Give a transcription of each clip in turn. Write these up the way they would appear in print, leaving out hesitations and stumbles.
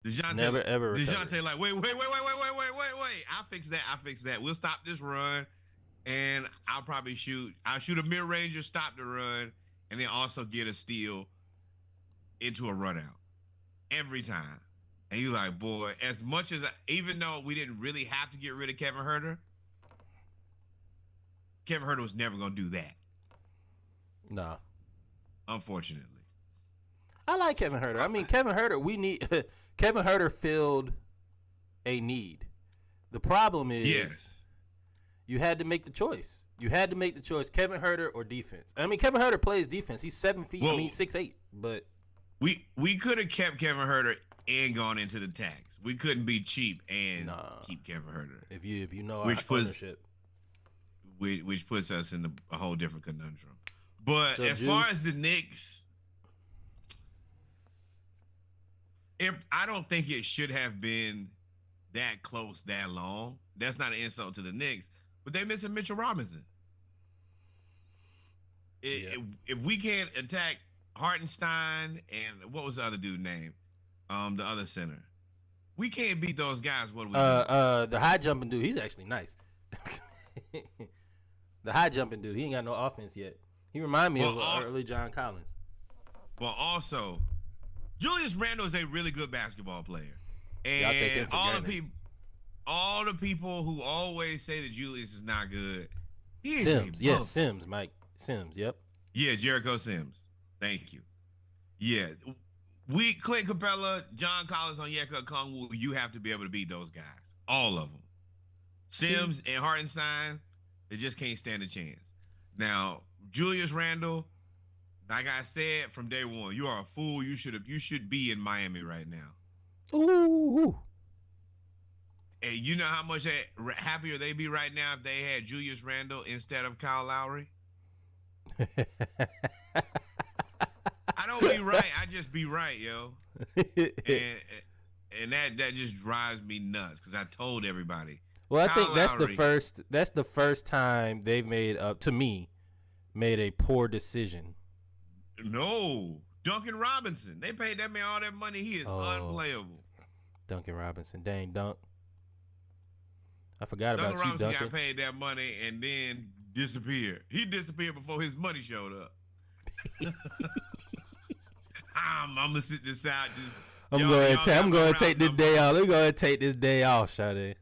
Never ever recovered. DeJounte like, wait. I'll fix that. We'll stop this run, and I'll shoot a mid ranger, stop the run, and then also get a steal into a run out every time. And you like, boy, as much as even though we didn't really have to get rid of Kevin Herter was never gonna do that. Nah. Unfortunately. I like Kevin Herter. I mean, Kevin Herter, Kevin Herter filled a need. The problem is you had to make the choice. Kevin Herter or defense. I mean, Kevin Herter plays defense. He's 7 feet. Well, 6'8", but we could have kept Kevin Herter and gone into the tax. We couldn't be cheap and keep Kevin Herter. If you know our ownership. Which puts us in a whole different conundrum. But so as far as the Knicks, I don't think it should have been that close that long. That's not an insult to the Knicks, but they're missing Mitchell Robinson. If we can't attack Hartenstein and what was the other dude's name? The other center. We can't beat those guys. What do we do? The high jumping dude, he's actually nice. The high jumping dude, he ain't got no offense yet. He remind me of early John Collins. But also, Julius Randle is a really good basketball player. And y'all take him for granted. All the people who always say that Julius is not good. Sims, Mike. Sims, yep. Yeah, Jericho Sims. Thank you. Yeah. Clint Capella, John Collins, Onyeka Okongwu, you have to be able to beat those guys. All of them. Sims and Hartenstein, they just can't stand a chance. Now, Julius Randle, like I said from day one, you are a fool. You should be in Miami right now. Ooh. And you know how much happier they'd be right now if they had Julius Randle instead of Kyle Lowry? I don't be right. I just be right, yo. And that just drives me nuts because I told everybody. Well, I think that's the first time they've made a poor decision. No. Duncan Robinson. They paid that man all that money. He is unplayable. Duncan Robinson. Dang, Dunk. I forgot about Duncan you, Duncan. Robinson got paid that money and then disappeared. He disappeared before his money showed up. I'm gonna sit this out. I'm going to take this day off. We're going to take this day off, Sade.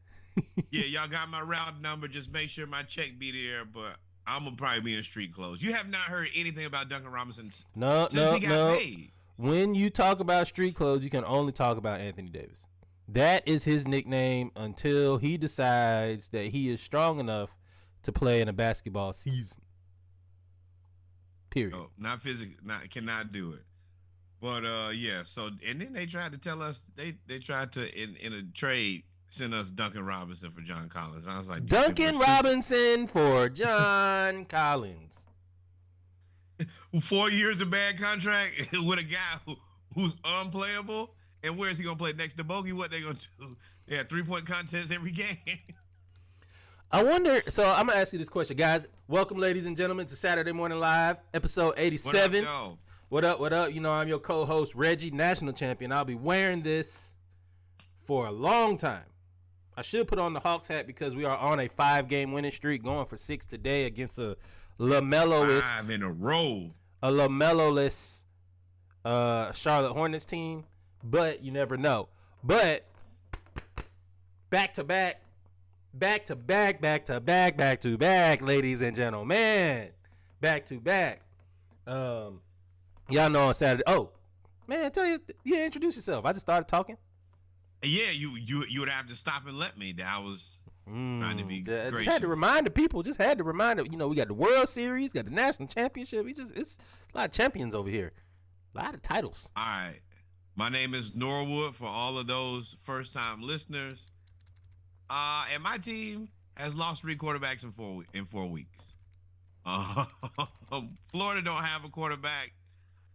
Yeah, y'all got my route number. Just make sure my check be there. But I'm gonna probably be in street clothes. You have not heard anything about Duncan Robinson since he got paid. When you talk about street clothes, you can only talk about Anthony Davis. That is his nickname until he decides that he is strong enough to play in a basketball season. Period. Oh, not physically, cannot do it. But yeah. So and then they tried to tell us they tried to in a trade send us Duncan Robinson for John Collins. And I was like, Duncan Robinson for John Collins. 4 years of bad contract with a guy who's unplayable. And where is he going to play next to Bogey? What they going to do? Yeah, 3-point contest every game. I wonder. So I'm going to ask you this question, guys. Welcome, ladies and gentlemen, to Saturday Morning Live, episode 87. What up? You know, I'm your co-host, Reggie, national champion. I'll be wearing this for a long time. I should put on the Hawks hat because we are on a 5-game winning streak, going for 6 today against a LaMelo-less. 5 in a row. A LaMelo-less Charlotte Hornets team, but you never know. But back to back, ladies and gentlemen, back to back. Y'all know on Saturday. Oh man, introduce yourself. I just started talking. Yeah, you would have to stop and let me. That I was trying to be gracious. Just had to remind the people. We got the World Series, got the national championship. It's a lot of champions over here. A lot of titles. All right. My name is Norwood for all of those first-time listeners. And my team has lost 3 quarterbacks in 4 weeks. Florida don't have a quarterback.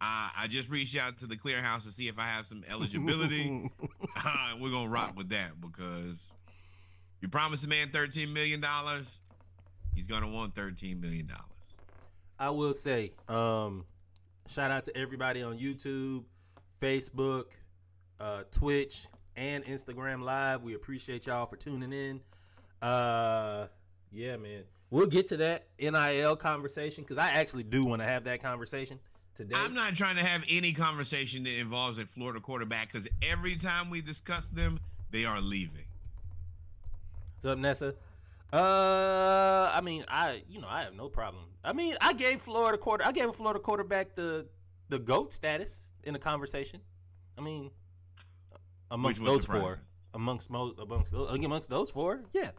I just reached out to the clearinghouse to see if I have some eligibility. We're going to rock with that because you promised a man $13 million. He's going to want $13 million. I will say, shout out to everybody on YouTube, Facebook, Twitch, and Instagram Live. We appreciate y'all for tuning in. Yeah, man. We'll get to that NIL conversation because I actually do want to have that conversation today. I'm not trying to have any conversation that involves a Florida quarterback because every time we discuss them, they are leaving. What's up, Nessa? I mean, I have no problem. I mean, I gave a Florida quarterback the GOAT status in the conversation. I mean, amongst those four, amongst those four, yeah.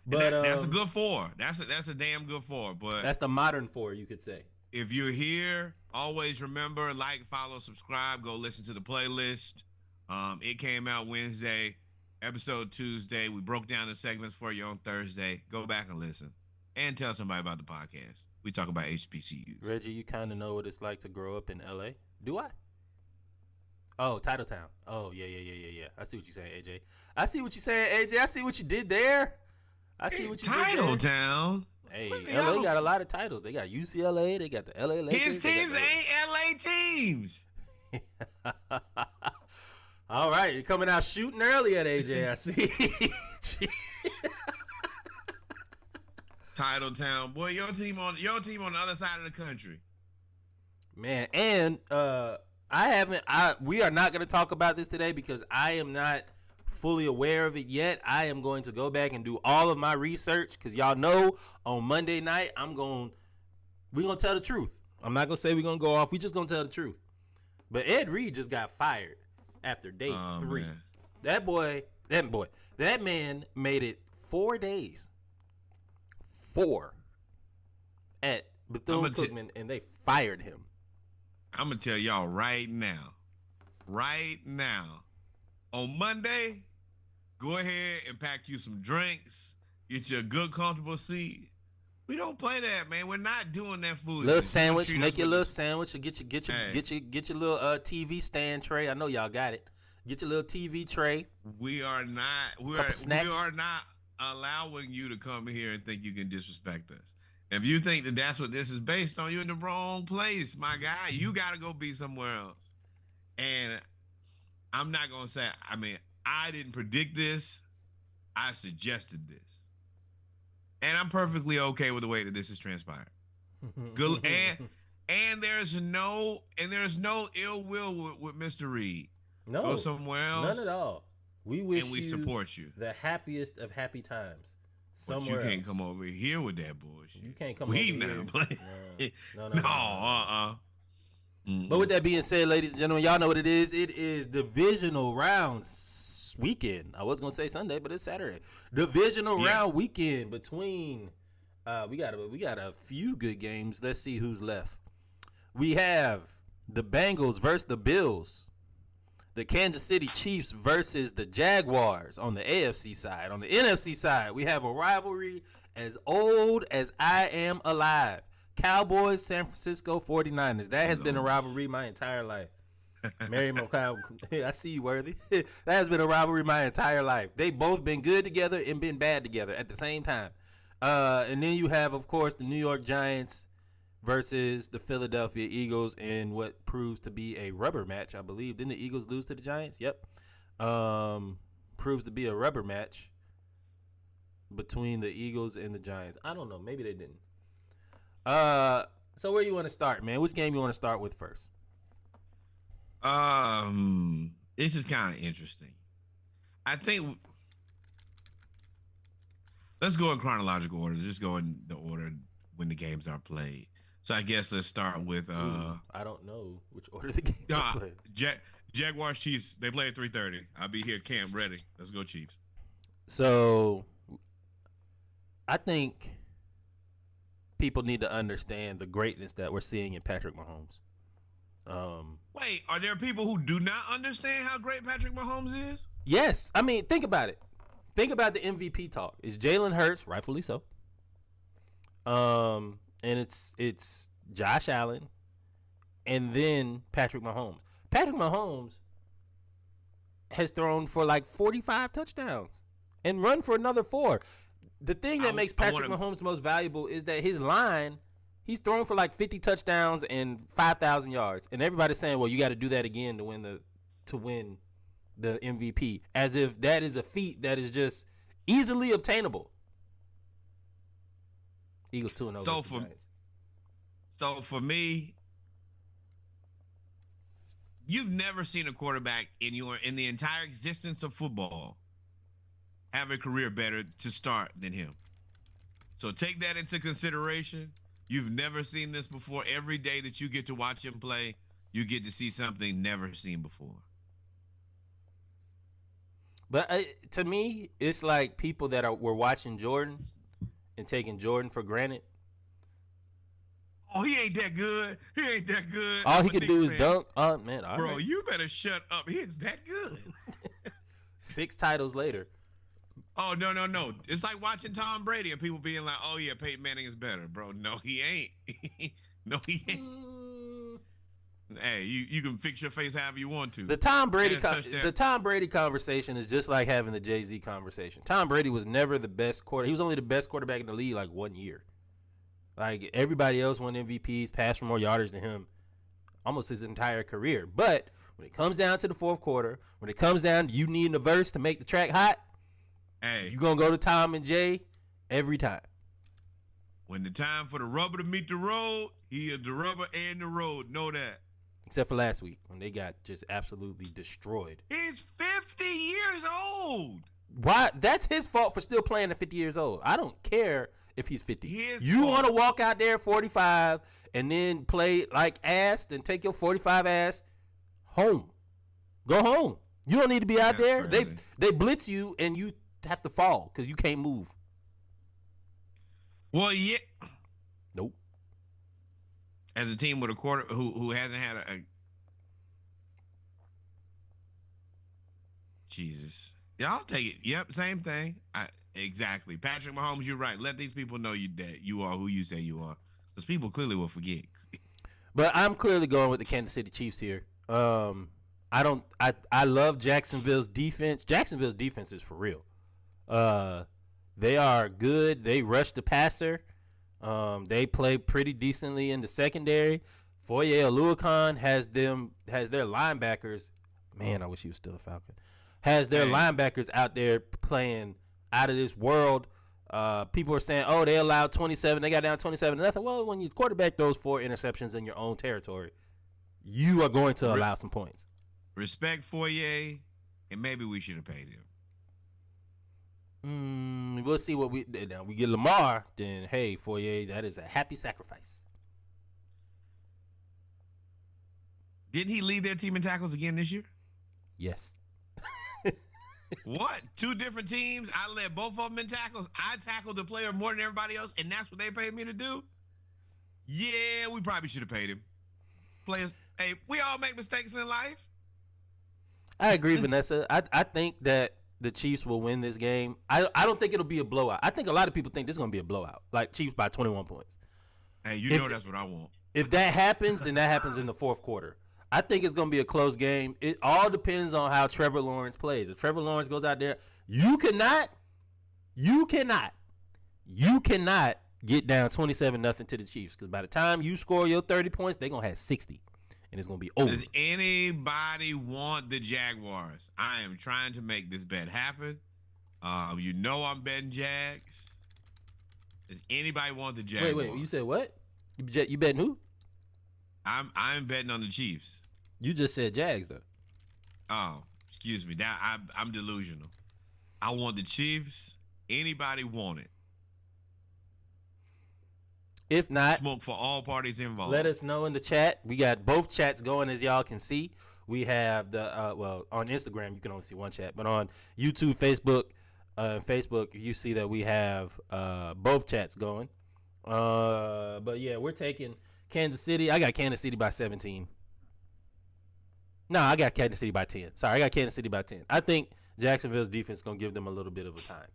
But that's a good four. That's a damn good four. But that's the modern four, you could say. If you're here, always remember, like, follow, subscribe, go listen to the playlist. It came out Wednesday, episode Tuesday. We broke down the segments for you on Thursday. Go back and listen. And tell somebody about the podcast. We talk about HBCUs. Reggie, you kind of know what it's like to grow up in L.A.? Do I? Oh, Titletown. Oh, yeah. I see what you're saying, AJ. I see what you did there. Titletown. Hey, LA got a lot of titles. They got UCLA. They got the LA Lakers. His teams ain't LA teams. All right, you're coming out shooting early at AJ. I see. Titletown, boy, your team on the other side of the country. Man, and we are not going to talk about this today because I am not fully aware of it yet. I am going to go back and do all of my research because y'all know on Monday night we're gonna tell the truth. I'm not gonna say we're gonna go off. We just gonna tell the truth. But Ed Reed just got fired after day 3. Man. That man made it 4 days. 4 at Bethune-Cookman, and they fired him. I'm gonna tell y'all right now, on Monday, go ahead and pack you some drinks, get you a good, comfortable seat. We don't play that, man. We're not doing that foolishness. Little sandwich, make your little sandwich, or get your little TV stand tray. I know y'all got it. Get your little TV tray. We are not allowing you to come here and think you can disrespect us. If you think that that's what this is based on, you're in the wrong place, my guy. You got to go be somewhere else. And I'm not going to say, I didn't predict this. I suggested this. And I'm perfectly okay with the way that this has transpired. Good. And there's no ill will with Mr. Reed. No. Go somewhere else. None at all. We wish and we support you. The happiest of happy times. But you can't come over here with that bullshit. You can't come over here. No. But with that being said, ladies and gentlemen, y'all know what it is. It is divisional rounds weekend. I was gonna say Sunday, but it's Saturday. Divisional round weekend between. We got a few good games. Let's see who's left. We have the Bengals versus the Bills. The Kansas City Chiefs versus the Jaguars on the AFC side. On the NFC side, we have a rivalry as old as I am alive. Cowboys, San Francisco 49ers. That has been a rivalry my entire life. Mary McCow, I see you, Worthy. That has been a rivalry my entire life. They both been good together and been bad together at the same time. And then you have, of course, the New York Giants versus the Philadelphia Eagles in what proves to be a rubber match, I believe. Didn't the Eagles lose to the Giants? Yep. Proves to be a rubber match between the Eagles and the Giants. I don't know. Maybe they didn't. So where you want to start, man? Which game you want to start with first? This is kind of interesting. I think let's go in chronological order. Just go in the order when the games are played. So I guess let's start with I don't know which order the games are played. Jaguars Chiefs. They play at 3:30. I'll be here, camp ready. Let's go Chiefs. So I think people need to understand the greatness that we're seeing in Patrick Mahomes. Wait, are there people who do not understand how great Patrick Mahomes is? Yes. I mean, think about it. Think about the MVP talk. It's Jalen Hurts, rightfully so. And it's Josh Allen and then Patrick Mahomes. Patrick Mahomes has thrown for like 45 touchdowns and run for another 4. The thing that makes Patrick Mahomes most valuable is that his line, he's thrown for like 50 touchdowns and 5,000 yards. And everybody's saying, well, you got to do that again to win the MVP, as if that is a feat that is just easily obtainable. Eagles 2-0. So for me, you've never seen a quarterback in the entire existence of football have a career better to start than him. So take that into consideration. You've never seen this before. Every day that you get to watch him play, you get to see something never seen before. But to me, it's like people that were watching Jordan and taking Jordan for granted. Oh, he ain't that good. He ain't that good. All he can do is dunk. Oh, man. Bro, you better shut up. He is that good. 6 titles later. Oh, no. It's like watching Tom Brady and people being like, oh, yeah, Peyton Manning is better. Bro, no, he ain't. No, he ain't. Hey, you can fix your face however you want to. The Tom Brady conversation is just like having the Jay-Z conversation. Tom Brady was never the best quarterback. He was only the best quarterback in the league like 1 year. Like everybody else won MVPs, passed for more yardage than him almost his entire career. But when it comes down to the fourth quarter, when it comes down to you needing a verse to make the track hot, hey, you're going to go to Tom and Jay every time. When the time for the rubber to meet the road, he is the rubber and the road. Know that. Except for last week when they got just absolutely destroyed. He's 50 years old. Why? That's his fault for still playing at 50 years old. I don't care if he's 50. You want to walk out there 45 and then play like ass and take your 45 ass home. Go home. You don't need to be out there. Crazy. They blitz you and you have to fall because you can't move. Well, yeah. Nope. As a team with a quarter who hasn't had a Jesus. Yeah, I'll take it. Yep, same thing. Exactly. Patrick Mahomes, you're right. Let these people know that you are who you say you are. Because people clearly will forget. But I'm clearly going with the Kansas City Chiefs here. I love Jacksonville's defense. Jacksonville's defense is for real. They are good. They rush the passer. They play pretty decently in the secondary. Foye Oluokun has their linebackers. Man, I wish he was still a Falcon. Has their linebackers out there playing out of this world. People are saying, oh, they allowed 27. They got down 27-0. Well, when your quarterback throws 4 interceptions in your own territory, you are going to allow some points. Respect Foye, and maybe we should have paid him. We'll see what we get Lamar. Then hey, Foye, that is a happy sacrifice. Didn't he lead their team in tackles again this year? Yes. What? 2 different teams? I led both of them in tackles. I tackled the player more than everybody else, and that's what they paid me to do? Yeah, we probably should have paid him. Players, hey, we all make mistakes in life. I agree, Vanessa. I think that the Chiefs will win this game. I don't think it'll be a blowout. I think a lot of people think this is going to be a blowout, like Chiefs by 21 points. Hey, know that's what I want. If that happens, then that happens in the fourth quarter. I think it's going to be a close game. It all depends on how Trevor Lawrence plays. If Trevor Lawrence goes out there, you cannot get down 27-0 to the Chiefs, because by the time you score your 30 points, they're going to have 60, and it's going to be over. Does anybody want the Jaguars? I am trying to make this bet happen. I'm betting Jags. Does anybody want the Jaguars? Wait, you said what? You betting who? I'm betting on the Chiefs. You just said Jags, though. Oh, excuse me. I'm delusional. I want the Chiefs. Anybody want it? If not, smoke for all parties involved. Let us know in the chat. We got both chats going, as y'all can see. We have the on Instagram you can only see one chat, but on YouTube, Facebook, you see that we have both chats going. But yeah, we're taking Kansas City. I got Kansas City by 17. No, I got Kansas City by 10. Sorry, I got Kansas City by 10. I think Jacksonville's defense is going to give them a little bit of a time.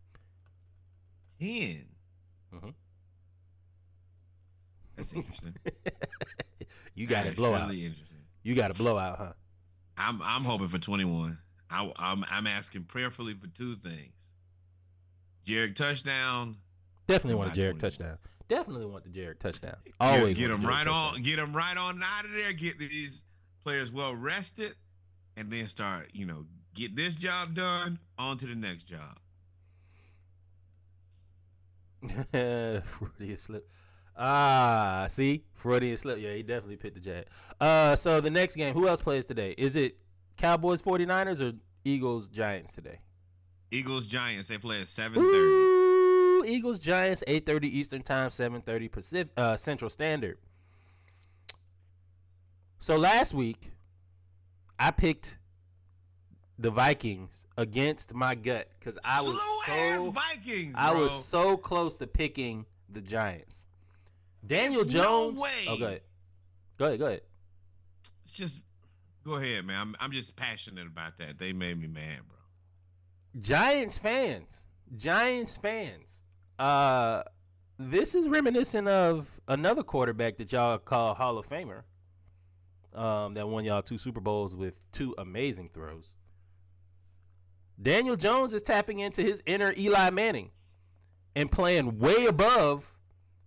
10? Mm-hmm. That's interesting. You got a blowout. Really interesting. You got a blowout, huh? I'm hoping for 21. I'm asking prayerfully for 2 things. Jared touchdown. Definitely want a Jared touchdown. Definitely want the Jared touchdown. Always get them right on. Get them right on out of there. Get these players well rested, and then start Get this job done, on to the next job. Freudian slip. See? Freudian slip. Yeah, he definitely picked the Jag. So the next game, who else plays today? Is it Cowboys 49ers or Eagles Giants today? Eagles Giants. They play at 7:30. Eagles Giants 8:30 Eastern Time, 7:30 Pacific Central Standard. So last week I picked the Vikings against my gut because I was so close to picking the Giants. Daniel Jones. No way. Oh, go ahead. It's just go ahead, man. I'm just passionate about that. They made me mad, bro. Giants fans. This is reminiscent of another quarterback that y'all call Hall of Famer. That won y'all 2 Super Bowls with 2 amazing throws. Daniel Jones is tapping into his inner Eli Manning and playing way above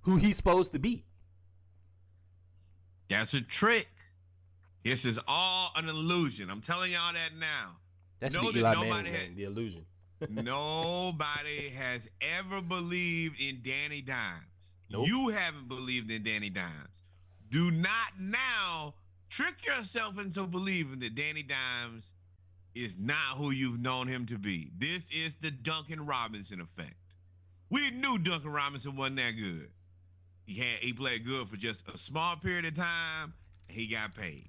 who he's supposed to be. That's a trick. This is all an illusion. I'm telling y'all that now. That's the Eli Manning thing, the illusion. Nobody has ever believed in Danny Dimes. Nope. You haven't believed in Danny Dimes. Do not now trick yourself into believing that Danny Dimes is not who you've known him to be. This is the Duncan Robinson effect. We knew Duncan Robinson wasn't that good. He played good for just a small period of time, and he got paid.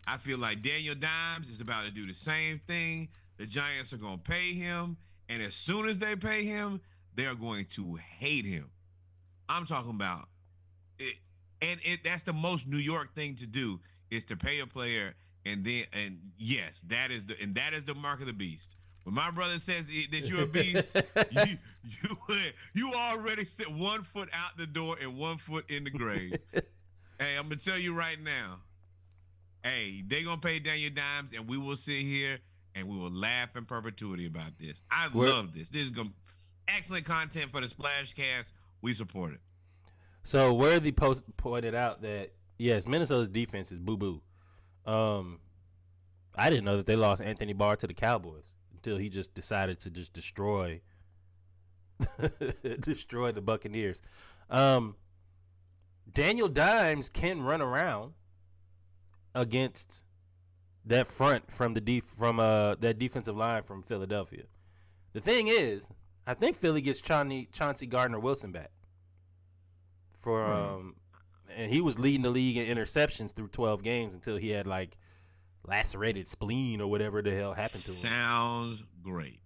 I feel like Daniel Dimes is about to do the same thing. The Giants are going to pay him, and as soon as they pay him, they're going to hate him. I'm talking about it, and that's the most New York thing to do is to pay a player, and yes, that is the mark of the beast. When my brother says that you're a beast, you already sit 1 foot out the door and 1 foot in the grave. Hey, I'm gonna tell you right now. Hey, they gonna pay Daniel Dimes, and we will sit here and we will laugh in perpetuity about this. I love this. This is excellent content for the Splash Cast. We support it. So Worthy pointed out that yes, Minnesota's defense is boo-boo. I didn't know that they lost Anthony Barr to the Cowboys until he just decided to just destroy the Buccaneers. Daniel Dimes can run around against that front from that defensive line from Philadelphia. The thing is, I think Philly gets Chauncey Gardner-Wilson back and he was leading the league in interceptions through 12 games until he had like lacerated spleen or whatever the hell happened to him. Sounds great.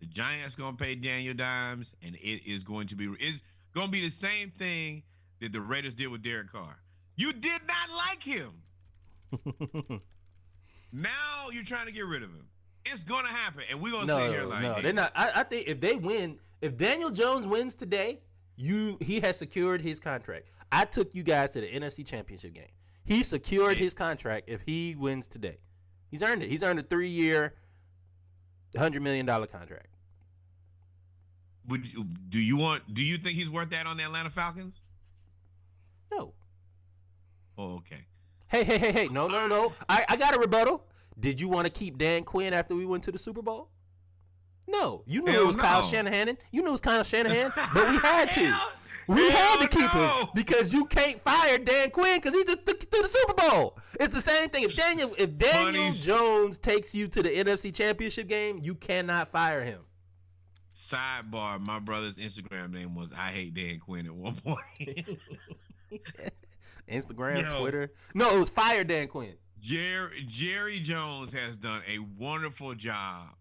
The Giants gonna pay Daniel Dimes, and it's going to be the same thing that the Raiders did with Derek Carr. You did not like him. Now you're trying to get rid of him. It's gonna happen, and we're gonna sit here like no, they're not. I think if they win, if Daniel Jones wins today, he has secured his contract. I took you guys to the NFC Championship game. He secured his contract if he wins today. He's earned it. He's earned a 3-year, $100 million contract. Do you think he's worth that on the Atlanta Falcons? No. Oh, okay. Hey. No. I got a rebuttal. Did you want to keep Dan Quinn after we went to the Super Bowl? No. You knew it was Kyle Shanahan. You knew it was Kyle Shanahan, but we had to. We had to keep him because you can't fire Dan Quinn because he just took you to the Super Bowl. It's the same thing. If Daniel Jones takes you to the NFC Championship game, you cannot fire him. Sidebar: my brother's Instagram name was I Hate Dan Quinn at one point. Instagram, Twitter. No, it was Fire Dan Quinn. Jerry Jones has done a wonderful job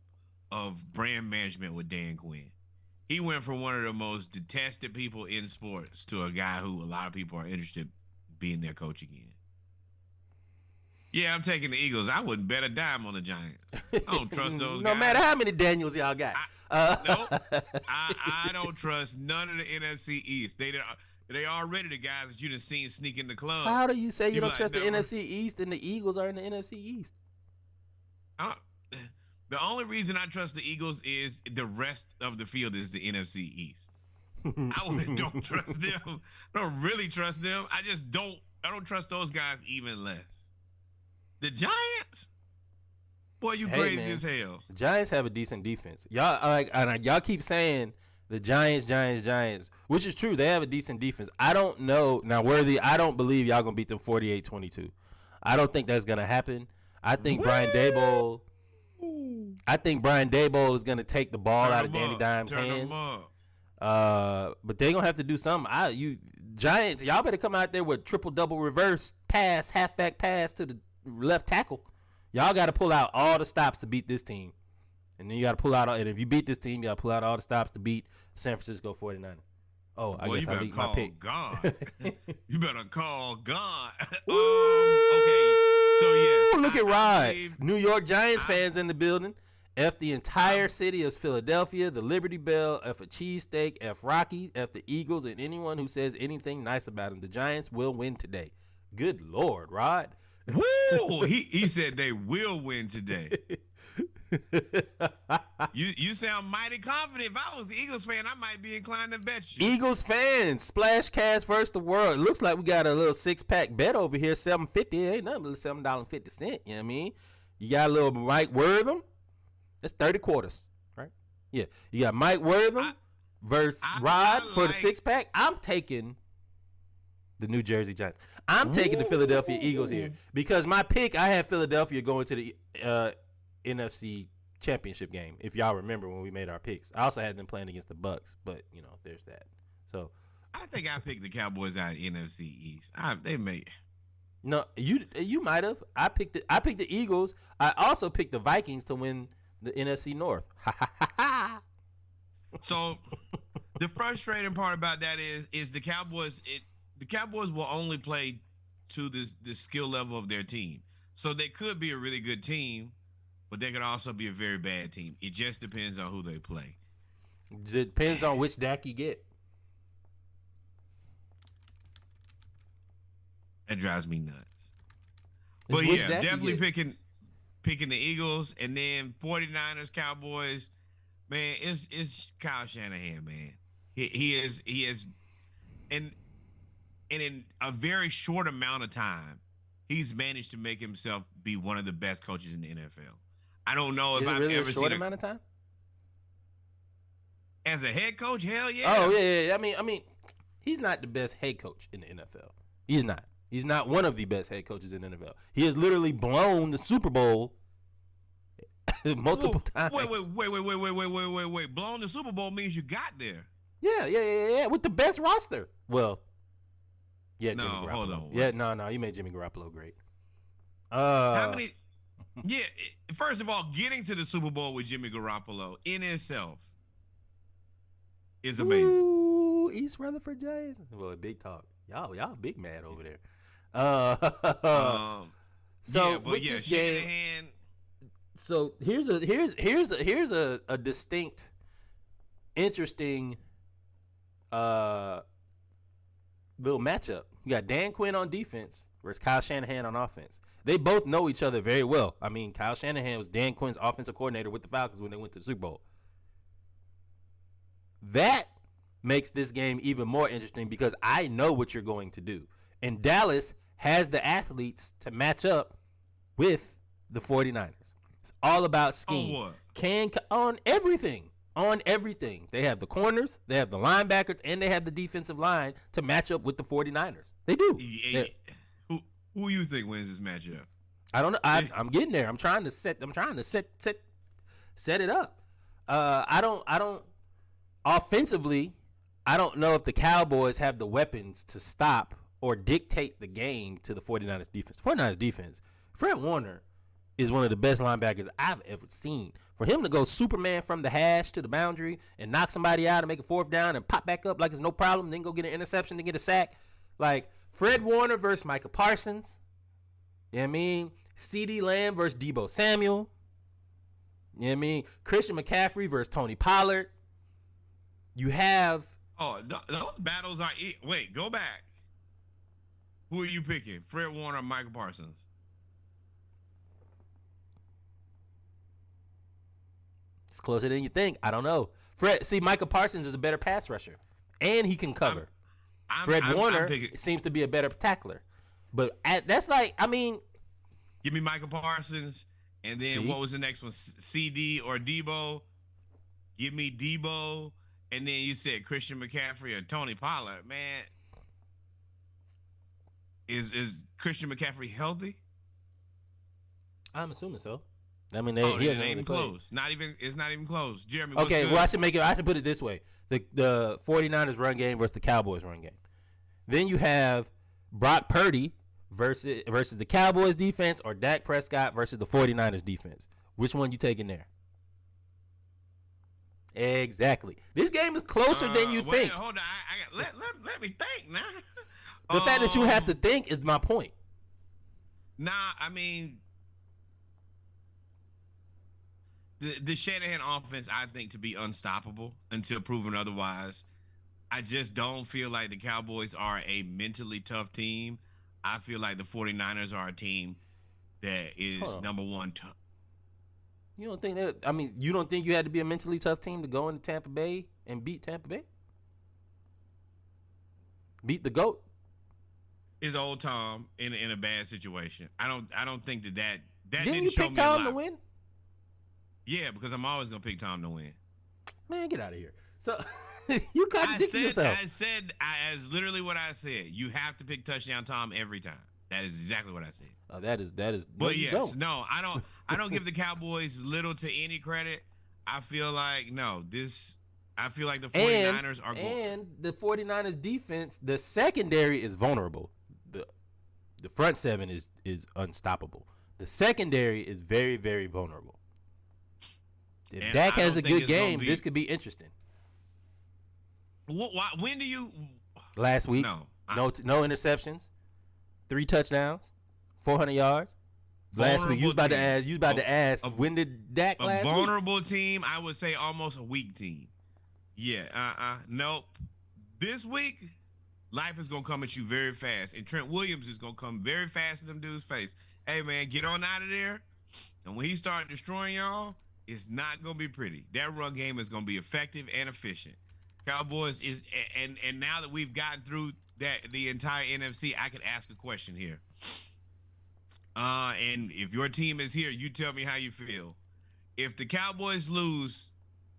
of brand management with Dan Quinn. He went from one of the most detested people in sports to a guy who a lot of people are interested in being their coach again. Yeah, I'm taking the Eagles. I wouldn't bet a dime on the Giants. I don't trust those guys. No matter how many Daniels y'all got. I don't trust none of the NFC East. They already the guys that you done seen sneak in the club. How do you say you don't trust the NFC East and the Eagles are in the NFC East? The only reason I trust the Eagles is the rest of the field is the NFC East. I don't trust them. I don't really trust them. I don't trust those guys even less. The Giants? Boy, you Hey, crazy man, as hell. the Giants have a decent defense. Y'all keep saying the Giants, which is true. They have a decent defense. I don't know. Now, Worthy, I don't believe y'all going to beat them 48-22. I don't think that's going to happen. I think Brian Daboll is going to take the ball out of Danny Dimes' hands. But they're going to have to do something. Giants, y'all better come out there with triple-double reverse pass, halfback pass to the left tackle. Y'all got to pull out all the stops to beat this team. And then you got to pull out, and if you beat this team, you got to pull out all the stops to beat San Francisco 49ers. Oh, I guess I leaked my pick. God. You better call God. Okay. So, yeah. Look at Rod. New York Giants fans in the building. F the entire city of Philadelphia, the Liberty Bell, F a cheesesteak, F Rocky, F the Eagles, and anyone who says anything nice about them. The Giants will win today. Good Lord, Rod. Woo! He said they will win today. You sound mighty confident. If I was the Eagles fan, I might be inclined to bet you. Eagles fans, Splash Cast versus the world. It looks like we got a little 6-pack bet over here, $7.50. Ain't nothing but $7.50. You know what I mean? You got a little Mike Wortham. That's 30 quarters, right? Yeah. You got Mike Wortham versus Rod for the 6-pack. I'm taking the New Jersey Giants. I'm taking the Philadelphia Eagles here because my pick, I had Philadelphia going to the NFC championship game. If y'all remember when we made our picks, I also had them playing against the Bucks, but there's that. So I think I picked the Cowboys out of NFC East. They may. No, you might have. I picked the Eagles. I also picked the Vikings to win the NFC North. So the frustrating part about that is the Cowboys. The Cowboys will only play to the skill level of their team. So they could be a really good team, but they could also be a very bad team. It just depends on who they play. It depends on which Dak you get. That drives me nuts. But yeah, definitely picking the Eagles, and then 49ers, Cowboys. Man, it's Kyle Shanahan, man. He is and in a very short amount of time, he's managed to make himself be one of the best coaches in the NFL. I don't know if I've really ever a seen short amount of time. As a head coach, hell yeah. Oh yeah. I mean, he's not the best head coach in the NFL. He's not. He's not one of the best head coaches in the NFL. He has literally blown the Super Bowl multiple times. Wait. Blown the Super Bowl means you got there. Yeah. With the best roster. Well, yeah, no, Jimmy Garoppolo. Hold on. Yeah, no, you made Jimmy Garoppolo great. How many? Yeah, first of all, getting to the Super Bowl with Jimmy Garoppolo in itself is amazing. Ooh, East Rutherford Giants. Well, big talk. Y'all big mad over there. This Shanahan. So here's a distinct, interesting little matchup. You got Dan Quinn on defense versus Kyle Shanahan on offense. They both know each other very well. I mean, Kyle Shanahan was Dan Quinn's offensive coordinator with the Falcons when they went to the Super Bowl. That makes this game even more interesting because I know what you're going to do. And Dallas has the athletes to match up with the 49ers. It's all about scheme. On what? On everything. On everything. They have the corners, they have the linebackers, and they have the defensive line to match up with the 49ers. They do. Who you think wins this matchup? I don't know. I'm getting there. I'm trying to set it up. I don't offensively, I don't know if the Cowboys have the weapons to stop or dictate the game to the 49ers defense. 49ers defense, Fred Warner is one of the best linebackers I've ever seen. For him to go Superman from the hash to the boundary and knock somebody out and make a fourth down and pop back up like it's no problem, then go get an interception and get a sack. Like Fred Warner versus Micah Parsons. You know what I mean? CeeDee Lamb versus Deebo Samuel. You know what I mean? Christian McCaffrey versus Tony Pollard. You have... Oh, those battles are... Wait, go back. Who are you picking? Fred Warner or Micah Parsons? It's closer than you think. I don't know. Micah Parsons is a better pass rusher, and he can cover. Fred Warner seems to be a better tackler. But that's like, I mean... Give me Micah Parsons And then See? what was the next one? CD or Debo? Give me Debo. And then you said Christian McCaffrey or Tony Pollard. Man, is Christian McCaffrey healthy? I'm assuming so. I mean, it ain't even close. It's not even close. Jeremy, what's okay, good? well, I should put it this way. The 49ers run game versus the Cowboys run game. Then you have Brock Purdy versus the Cowboys defense or Dak Prescott versus the 49ers defense. Which one you taking there? Exactly. This game is closer than you think. Hold on. Let me think now. The fact that you have to think is my point. Nah, I mean, the Shanahan offense, I think, to be unstoppable until proven otherwise. I just don't feel like the Cowboys are a mentally tough team. I feel like the 49ers are a team that is number one tough. You don't think that? I mean, you don't think you had to be a mentally tough team to go into Tampa Bay and beat Tampa Bay? Beat the GOAT? Is old Tom in a bad situation? I don't think that Didn't you show pick me Tom a lot. to win? Yeah, because I'm always gonna pick Tom to win. Man, get out of here. So you contradicted yourself. I said as literally what I said. You have to pick touchdown Tom every time. That is exactly what I said. Oh, that is. But yes, no, I don't give the Cowboys little to any credit. I feel like I feel like the 49ers are going. And the 49ers defense, the secondary is vulnerable. The front seven is unstoppable. The secondary is very, very vulnerable. If Dak has a good game, this could be interesting. When do you? Last week, no interceptions, 3 touchdowns, 400 yards. Last week, you was about to ask. When did Dak last week? A vulnerable team, I would say almost a weak team. Yeah, nope. This week, life is gonna come at you very fast, and Trent Williams is gonna come very fast in them dudes' face. Hey man, get on out of there. And when he starts destroying y'all, it's not gonna be pretty. That run game is gonna be effective and efficient. Cowboys is, and now that we've gotten through the entire NFC, I could ask a question here. And if your team is here, you tell me how you feel. If the Cowboys lose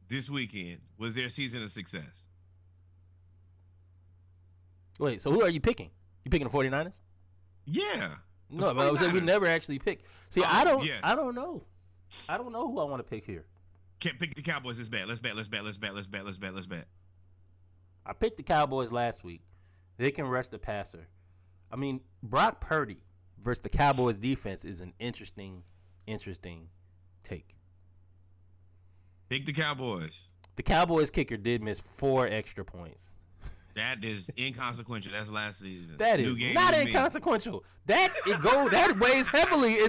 this weekend, was their season a success? Wait, so who are you picking? You picking the 49ers? Yeah. No, but I was saying we never actually pick. See, I don't know. I don't know who I want to pick here. Can't pick the Cowboys. Let's bet. I picked the Cowboys last week. They can rush the passer. I mean, Brock Purdy versus the Cowboys defense is an interesting take. Pick the Cowboys. The Cowboys kicker did miss 4 extra points. That is inconsequential. That's last season. That is not inconsequential. That weighs heavily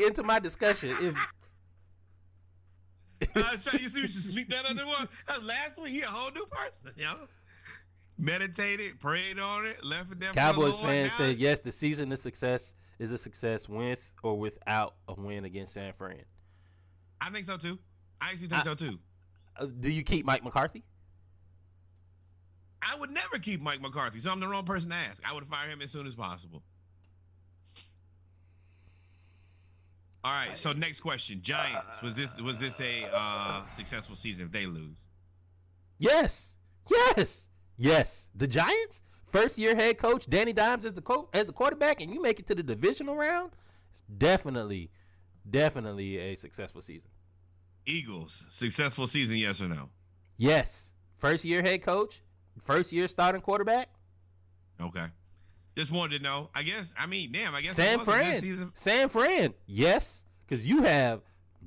into my discussion. I was trying to see what you sneak that other one. That was last week. He a whole new person, yo. Meditated, prayed on it, left it there. Cowboys fans said yes, the season is a success with or without a win against San Fran. I think so too. I actually think so too. Do you keep Mike McCarthy? I would never keep Mike McCarthy, so I'm the wrong person to ask. I would fire him as soon as possible. All right, so next question. Giants, was this a successful season if they lose? Yes. The Giants, first year head coach Danny Dimes as the quarterback, and you make it to the divisional round. It's definitely a successful season. Eagles, successful season, yes or no? Yes. First year head coach, first year starting quarterback. Okay. Just wanted to know. I guess San Fran. Yes, because you have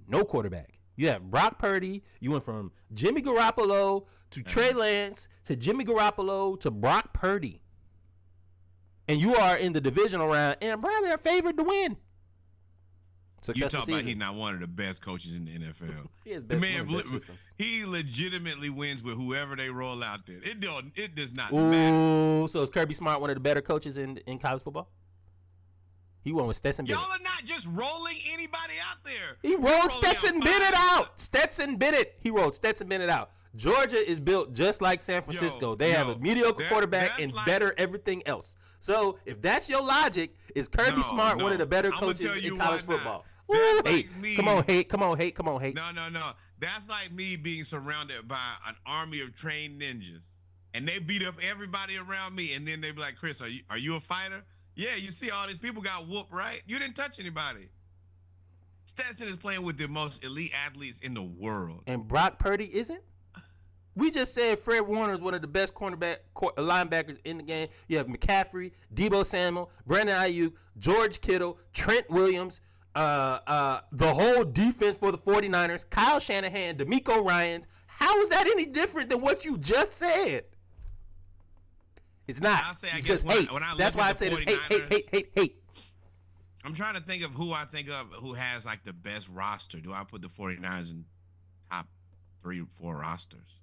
no quarterback. You have Brock Purdy. You went from Jimmy Garoppolo to Trey Lance to Jimmy Garoppolo to Brock Purdy. And you are in the divisional round and probably are favored to win. You talk about he's not one of the best coaches in the NFL. He is best he legitimately wins with whoever they roll out there. It does not matter. So is Kirby Smart one of the better coaches in college football? He won with Stetson Bennett. Y'all are not just rolling anybody out there. He rolled Stetson Bennett out. He rolled Stetson Bennett out. Georgia is built just like San Francisco. They have a mediocre quarterback and better everything else. So if that's your logic, is Kirby Smart one of the better coaches in college football? Ooh, hate. Me. Come on, hate. Come on, hate. Come on, hate. No. That's like me being surrounded by an army of trained ninjas, and they beat up everybody around me, and then they be like, "Chris, are you a fighter?" Yeah, you see all these people got whooped, right? You didn't touch anybody. Stetson is playing with the most elite athletes in the world, and Brock Purdy isn't. We just said Fred Warner is one of the best linebackers in the game. You have McCaffrey, Deebo Samuel, Brandon Ayuk, George Kittle, Trent Williams, the whole defense for the 49ers, Kyle Shanahan, DeMeco Ryans. How is that any different than what you just said? It's not. I'll say, it's just hate. That's why I said it's hate. I'm trying to think of who I think of who has like the best roster. Do I put the 49ers in top 3 or 4 rosters?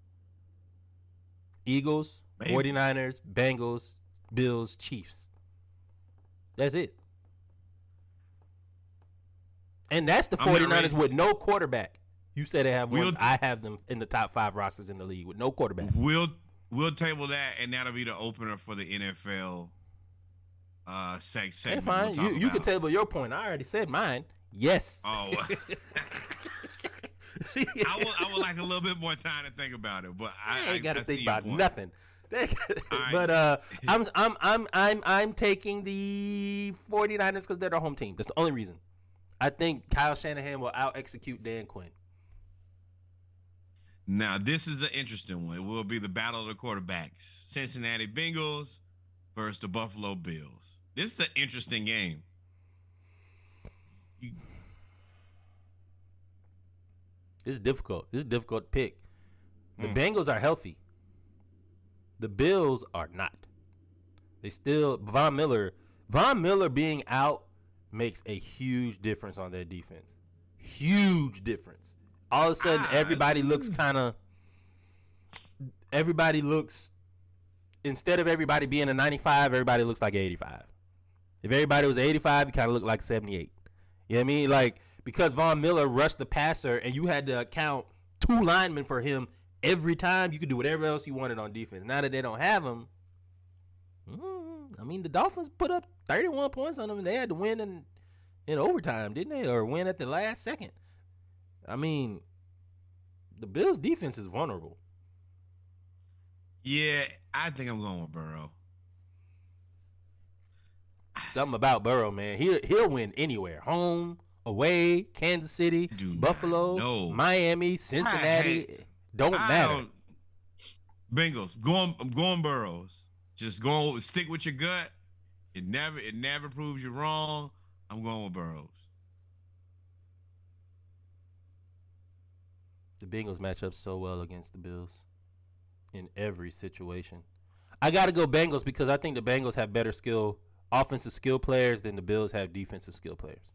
Eagles, maybe. 49ers, Bengals, Bills, Chiefs. That's it. And that's the 49ers with no quarterback. You said they have one. I have them in the top 5 rosters in the league with no quarterback. We'll table that, and that'll be the opener for the NFL segment. Hey, fine. You can table your point. I already said mine. Yes. Oh. I would like a little bit more time to think about it, but I ain't got to think about nothing. But I'm taking the 49ers because they're their home team. That's the only reason. I think Kyle Shanahan will out execute Dan Quinn. Now this is an interesting one. It will be the battle of the quarterbacks: Cincinnati Bengals versus the Buffalo Bills. This is an interesting game. It's difficult. This is a difficult to pick. The Bengals are healthy. The Bills are not. They still Von Miller being out makes a huge difference on their defense. Huge difference. All of a sudden, everybody looks instead of everybody being a 95, everybody looks like 85. If everybody was 85, you kind of look like 78. You know what I mean? Like, because Von Miller rushed the passer and you had to account 2 linemen for him every time, you could do whatever else you wanted on defense. Now that they don't have him, I mean, the Dolphins put up 31 points on them and they had to win in overtime, didn't they? Or win at the last second. I mean, the Bills' defense is vulnerable. Yeah, I think I'm going with Burrow. Something about Burrow, man. He'll win anywhere. Home, away, Kansas City, Buffalo, Miami, Cincinnati. Don't matter. Bengals. I'm going Burrows. Just stick with your gut. It never proves you wrong. I'm going with Burrows. The Bengals match up so well against the Bills in every situation. I got to go Bengals because I think the Bengals have better offensive skill players than the Bills have defensive skill players.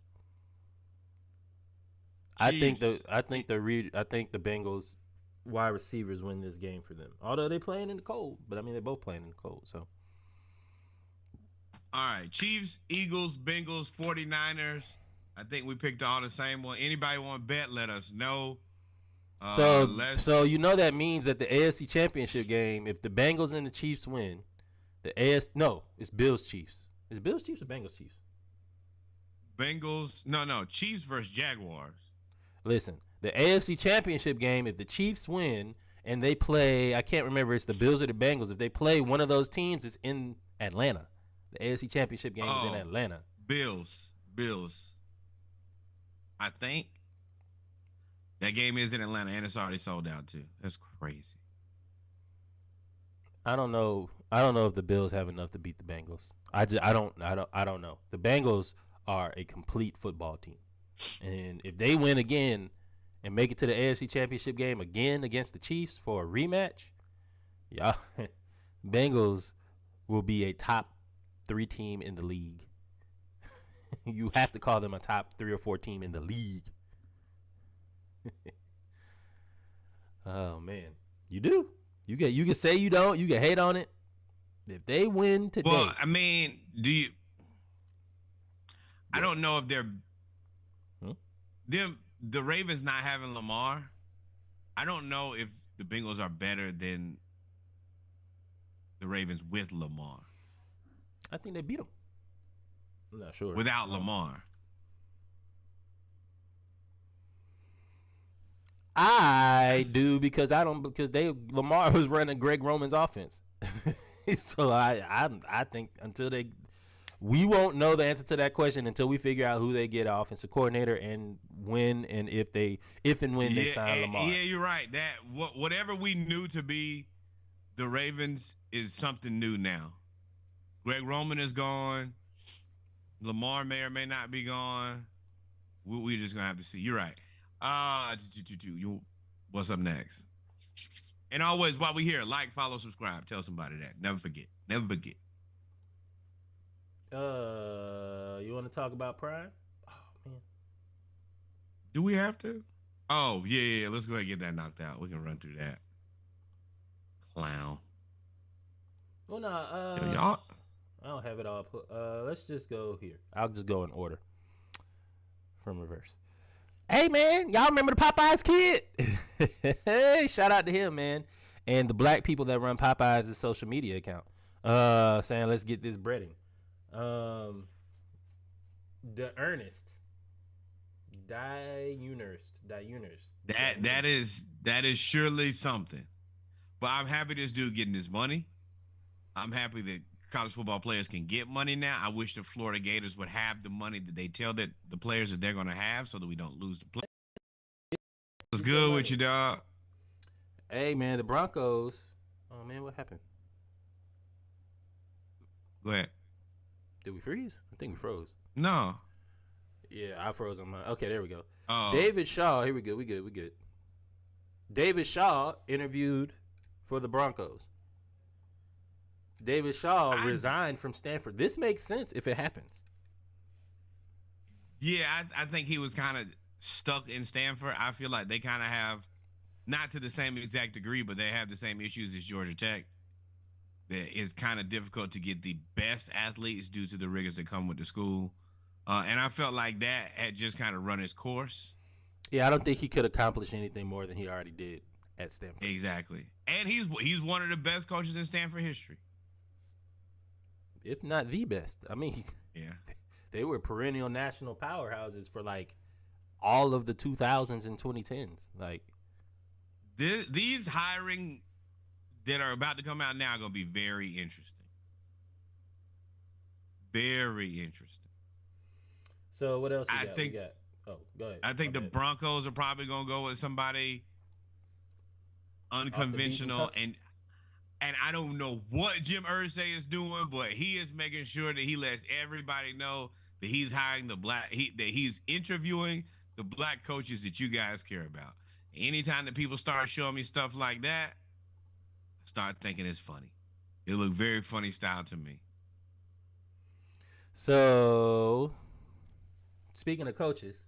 Jeez. I think the Bengals wide receivers win this game for them. Although they're playing in the cold, but I mean they're both playing in the cold, so. All right, Chiefs, Eagles, Bengals, 49ers. I think we picked all the same one. Anybody want to bet, let us know. So you know that means that the AFC Championship game, if the Bengals and the Chiefs win, it's Bills Chiefs. Is it Bills Chiefs or Bengals Chiefs? Bengals, no, Chiefs versus Jaguars. Listen, the AFC Championship game, if the Chiefs win and they play, I can't remember, it's the Bills or the Bengals. If they play one of those teams, it's in Atlanta. The AFC Championship game is in Atlanta. Bills. I think. That game is in Atlanta, and it's already sold out too. That's crazy. I don't know if the Bills have enough to beat the Bengals. I don't know. The Bengals are a complete football team, and if they win again and make it to the AFC Championship game again against the Chiefs for a rematch, yeah, Bengals will be a top 3 team in the league. You have to call them a top 3 or 4 team in the league. Oh man, you do. You can say you don't. You can hate on it. If they win today, well, I mean, I don't know if the Ravens not having Lamar. I don't know if the Bengals are better than the Ravens with Lamar. I think they beat them. I'm not sure. Without Lamar. I do because Lamar was running Greg Roman's offense. So I think we won't know the answer to that question until we figure out who they get offensive coordinator and when and if and when they sign Lamar. Yeah, you're right. That whatever we knew to be the Ravens is something new now. Greg Roman is gone. Lamar may or may not be gone. We're just gonna have to see. You're right. What's up next? And always, while we here, like, follow, subscribe. Tell somebody that. Never forget. Never forget. You want to talk about Prime? Oh man. Do we have to? Oh yeah. Let's go ahead and get that knocked out. We can run through that. Clown. Well, no. Y'all. I don't have it all put. Let's just go here. I'll just go in order from reverse. Hey man, y'all remember the Popeyes kid? Hey, shout out to him, man, and the black people that run Popeyes' social media account. Saying let's get this breading. The Ernest, Diuners. That is surely something. But I'm happy this dude getting his money. I'm happy that college football players can get money now. I wish the Florida Gators would have the money that they tell that the players that they're going to have so that we don't lose the play. What's good with you, dog? Hey, man, the Broncos. Oh, man, what happened? Go ahead. Did we freeze? I think we froze. No. Yeah, I froze on mine. Okay, there we go. Oh. David Shaw. Here we go. We good. David Shaw interviewed for the Broncos. David Shaw resigned from Stanford. This makes sense if it happens. Yeah, I think he was kind of stuck in Stanford. I feel like they kind of have, not to the same exact degree, but they have the same issues as Georgia Tech. It's kind of difficult to get the best athletes due to the rigors that come with the school. And I felt like that had just kind of run its course. Yeah, I don't think he could accomplish anything more than he already did at Stanford. Exactly. And he's one of the best coaches in Stanford history. If not the best. I mean, yeah, they were perennial national powerhouses for like all of the 2000s and 2010s. Like these hiring that are about to come out now are going to be very interesting. Very interesting. So what else we got? Oh, go ahead. I think the Broncos are probably going to go with somebody unconventional and I don't know what Jim Irsay is doing, but he is making sure that he lets everybody know that he's hiring that he's interviewing the black coaches that you guys care about. Anytime that people start showing me stuff like that, I start thinking it's funny. It looked very funny style to me. So, speaking of coaches,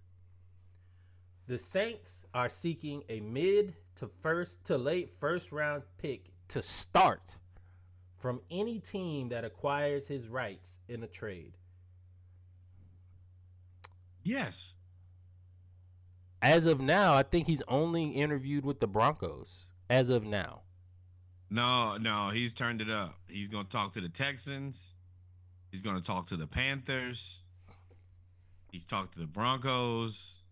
the Saints are seeking a mid to late first round pick to start from any team that acquires his rights in a trade. Yes. As of now, I think he's only interviewed with the Broncos. As of now. No, he's turned it up. He's going to talk to the Texans. He's going to talk to the Panthers. He's talked to the Broncos.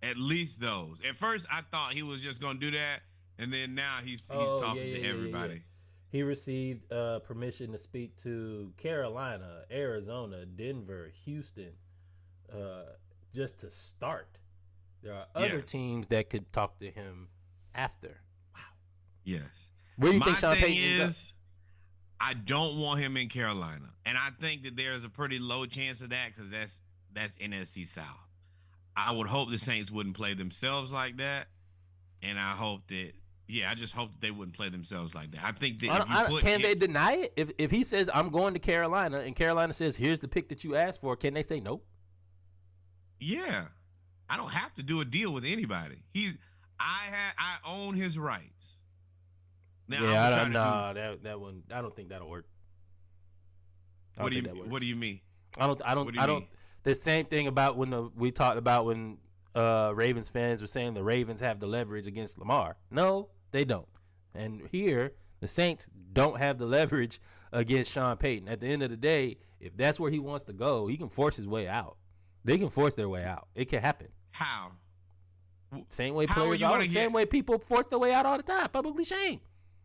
At least those. At first, I thought he was just going to do that, and then now he's talking to everybody. Yeah. He received permission to speak to Carolina, Arizona, Denver, Houston, just to start. There are other teams that could talk to him after. Wow. Yes. Where do you think Sean Payton is? I don't want him in Carolina, and I think that there's a pretty low chance of that because that's NFC South. I would hope the Saints wouldn't play themselves like that, and I hope that. Yeah, I just hope that they wouldn't play themselves like that. I think that can they deny it? If he says I'm going to Carolina and Carolina says here's the pick that you asked for, can they say nope? Yeah, I don't have to do a deal with anybody. I own his rights. Now, yeah, that one. I don't think that'll work. What do you mean? I don't. The same thing about when we talked about when Ravens fans were saying the Ravens have the leverage against Lamar. No, they don't. And here The Saints don't have the leverage against Sean Payton. At the end of the day, if that's where he wants to go, he can force his way out. They can force their way out. It can happen. How? Same way How players always, same way people force their way out all the time. Publicly shame.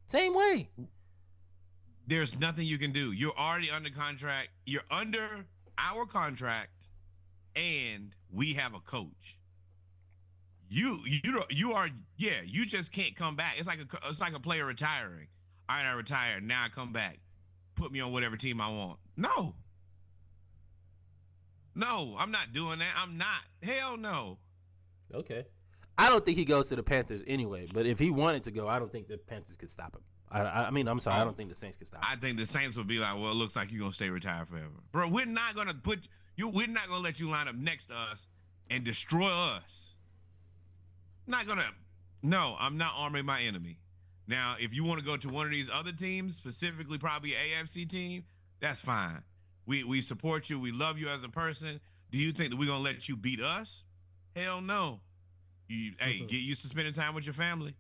Same way. There's nothing you can do. You're already under contract. You're under our contract, and we have a coach. You just can't come back. It's like a player retiring. All right, I retired. Now I come back. Put me on whatever team I want. No, I'm not doing that. I'm not. Hell no. Okay. I don't think he goes to the Panthers anyway, but if he wanted to go, I don't think the Panthers could stop him. I'm sorry. I don't think the Saints could stop him. I think the Saints will be like, well, it looks like you're going to stay retired forever. Bro, we're not going to let you line up next to us and destroy us. No, I'm not arming my enemy. Now, if you want to go to one of these other teams, specifically probably an AFC team, that's fine. We support you. We love you as a person. Do you think that we're going to let you beat us? Hell no. Hey, get used to spending time with your family.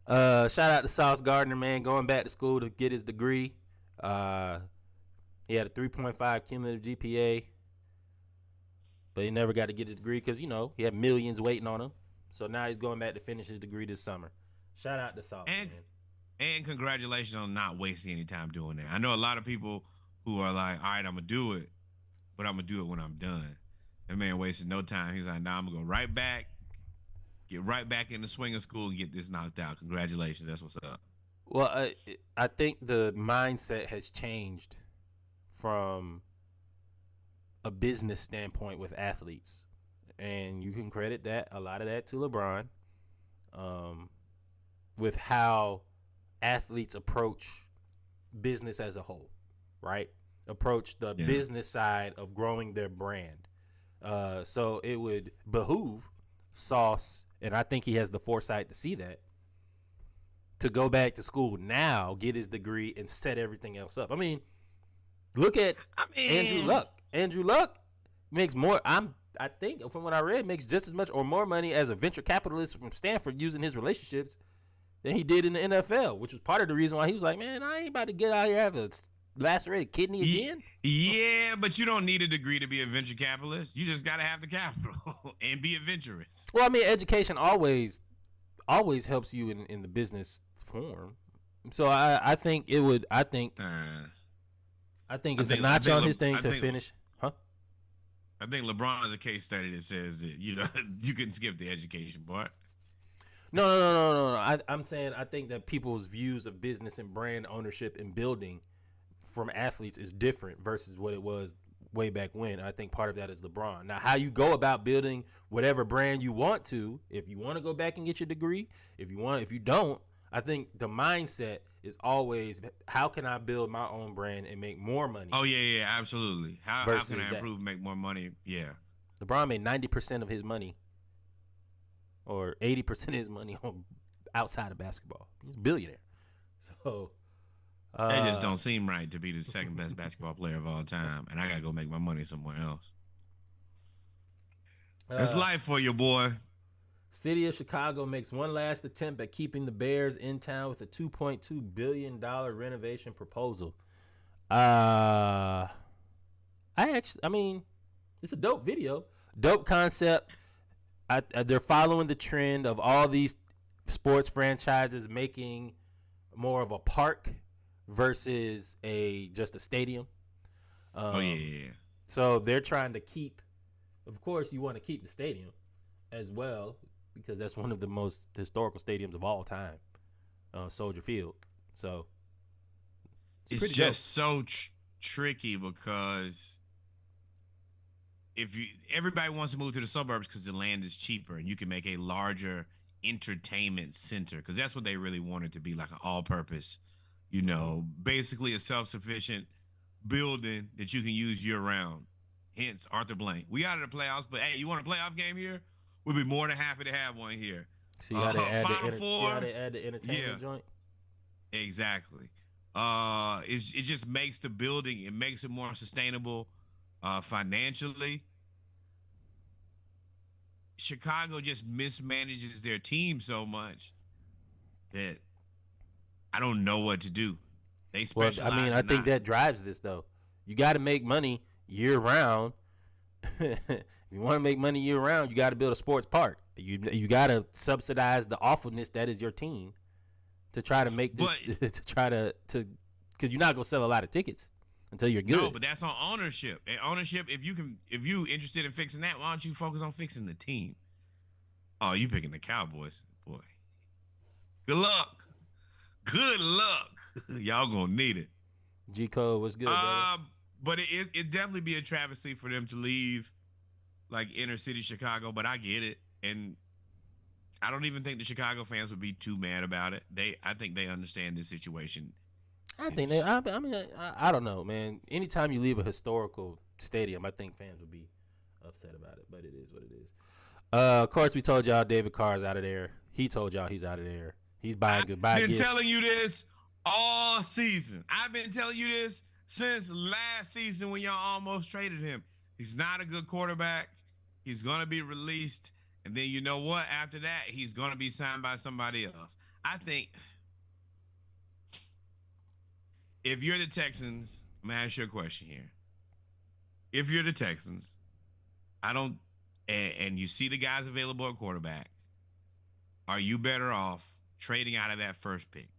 Shout out to Sauce Gardner, man, going back to school to get his degree. He had a 3.5 cumulative GPA, but he never got to get his degree because, he had millions waiting on him. So now he's going back to finish his degree this summer. Shout out to Sauce, man. And congratulations on not wasting any time doing that. I know a lot of people who are like, all right, I'm going to do it, but I'm going to do it when I'm done. That man wasted no time. He's like, nah, I'm going to go right back, get right back in the swing of school and get this knocked out. Congratulations. That's what's up. Well, I think the mindset has changed from a business standpoint with athletes. And you can credit a lot of that to LeBron, with how athletes approach business as a whole, right? Approach the business side of growing their brand. So it would behoove Sauce, and I think he has the foresight to see that, to go back to school now, get his degree, and set everything else up. I mean, look at Andrew Luck. Andrew Luck makes more. I think from what I read, makes just as much or more money as a venture capitalist from Stanford using his relationships than he did in the NFL, which was part of the reason why he was like, man, I ain't about to get out here and have a lacerated kidney again. Yeah, but you don't need a degree to be a venture capitalist. You just got to have the capital and be adventurous. Well, I mean, education always helps you in the business form. So I think it would. I think it's a notch on his thing to finish. Huh? I think LeBron is a case study that says that you can skip the education part. No. I'm saying I think that people's views of business and brand ownership and building from athletes is different versus what it was way back when. I think part of that is LeBron. Now, how you go about building whatever brand you want to, if you want to go back and get your degree, if you don't, I think the mindset is always, how can I build my own brand and make more money? Oh, yeah, absolutely. How can I improve, make more money? Yeah. LeBron made 90% of his money or 80% of his money on outside of basketball. He's a billionaire. So that just don't seem right to be the second best basketball player of all time, and I got to go make my money somewhere else. That's life for you, boy. City of Chicago makes one last attempt at keeping the Bears in town with a $2.2 billion renovation proposal. I mean, it's a dope video, dope concept. They're following the trend of all these sports franchises making more of a park versus just a stadium. Yeah. So they're trying to keep, of course, you want to keep the stadium as well, because that's one of the most historical stadiums of all time, Soldier Field. So it's just so tricky because everybody wants to move to the suburbs because the land is cheaper and you can make a larger entertainment center, because that's what they really want it to be, like an all-purpose, basically a self-sufficient building that you can use year-round. Hence Arthur Blank. We out of the playoffs, but hey, you want a playoff game here? We'd be more than happy to have one here. See how they add the entertainment joint? Exactly. It just makes the building, it makes it more sustainable financially. Chicago just mismanages their team so much that I don't know what to do. They Well, specialize. I mean, I think that drives this though. You got to make money year round. If you want to make money year round, you got to build a sports park. You got to subsidize the awfulness that is your team to try to make this to try to because you're not gonna sell a lot of tickets until you're good. No, but that's on ownership. And ownership, if you interested in fixing that, why don't you focus on fixing the team? Oh, you picking the Cowboys, boy. Good luck. Good luck. Y'all gonna need it. G Code was good. But it definitely be a travesty for them to leave like inner city Chicago. But I get it, and I don't even think the Chicago fans would be too mad about it. I think they understand this situation. I think I don't know, man. Anytime you leave a historical stadium, I think fans would be upset about it. But it is what it is. Of course, we told y'all David Carr's out of there. He told y'all he's out of there. He's buying goodbye gifts. I've been telling you this all season. I've been telling you this since last season when y'all almost traded him. He's not a good quarterback. He's going to be released. And then you know what? After that, he's going to be signed by somebody else. I think if you're the Texans, I'm going to ask you a question here. If you're the Texans, and you see the guys available at quarterback, are you better off trading out of that first pick?